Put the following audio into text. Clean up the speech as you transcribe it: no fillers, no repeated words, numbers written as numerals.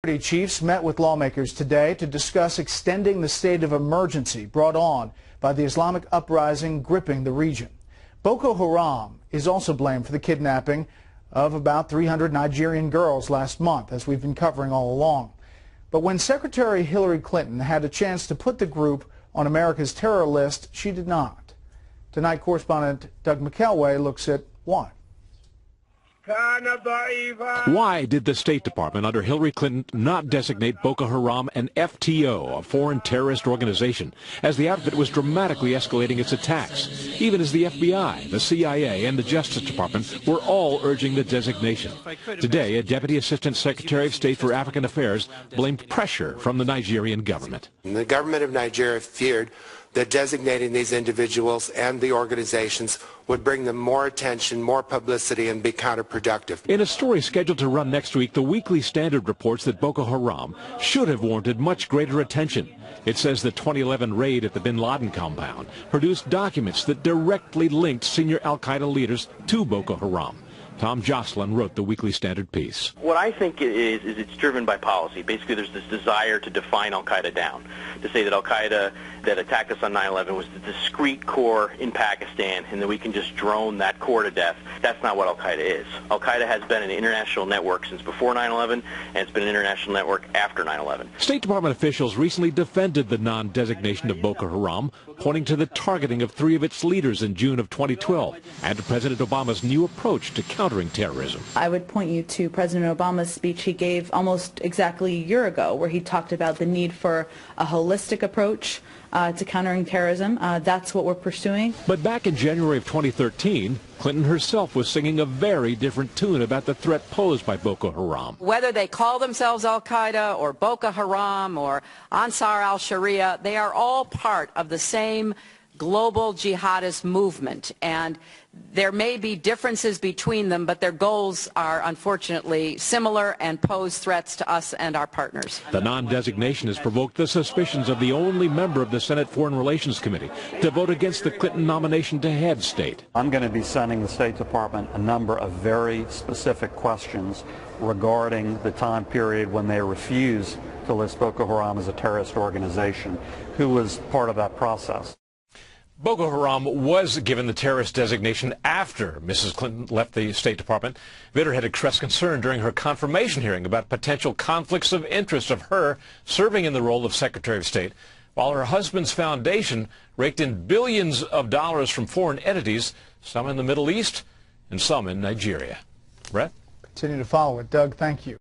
Deputy chiefs met with lawmakers today to discuss extending the state of emergency brought on by the Islamic uprising gripping the region. Boko Haram is also blamed for the kidnapping of about 300 Nigerian girls last month, as we've been covering all along. But when Secretary Hillary Clinton had a chance to put the group on America's terror list, she did not. Tonight, correspondent Doug McElway looks at why. Why did the State Department under Hillary Clinton not designate Boko Haram an FTO, a foreign terrorist organization, as the outfit was dramatically escalating its attacks, even as the FBI, the CIA, and the Justice Department were all urging the designation? Today, a Deputy Assistant Secretary of State for African Affairs blamed pressure from the Nigerian government. The government of Nigeria feared that designating these individuals and the organizations would bring them more attention, more publicity, and be counterproductive. In a story scheduled to run next week, the Weekly Standard reports that Boko Haram should have warranted much greater attention. It says the 2011 raid at the bin Laden compound produced documents that directly linked senior al-Qaeda leaders to Boko Haram. Tom Joscelyn wrote the Weekly Standard piece. What I think is it's driven by policy. Basically, there's this desire to define al-Qaeda down, to say that al-Qaeda that attacked us on 9/11 was the discrete core in Pakistan, and that we can just drone that core to death. That's not what al-Qaeda is. Al-Qaeda has been an international network since before 9/11, and it's been an international network after 9/11. State Department officials recently defended the non-designation of Boko Haram, pointing to the targeting of 3 of its leaders in June of 2012 and to President Obama's new approach to countering terrorism. I would point you to President Obama's speech he gave almost exactly a year ago, where he talked about the need for a holistic approach to countering terrorism. That's what we're pursuing. But back in January of 2013, Clinton herself was singing a very different tune about the threat posed by Boko Haram. Whether they call themselves al-Qaeda or Boko Haram or Ansar al-Sharia, they are all part of the same global jihadist movement, and there may be differences between them, but their goals are unfortunately similar and pose threats to us and our partners. The non-designation has provoked the suspicions of the only member of the Senate Foreign Relations Committee to vote against the Clinton nomination to head state. I'm going to be sending the State Department a number of very specific questions regarding the time period when they refused to list Boko Haram as a terrorist organization. Who was part of that process? Boko Haram was given the terrorist designation after Mrs. Clinton left the State Department. Vitter had expressed concern during her confirmation hearing about potential conflicts of interest of her serving in the role of Secretary of State, while her husband's foundation raked in billions of dollars from foreign entities, some in the Middle East and some in Nigeria. Brett? Continue to follow it. Doug, thank you.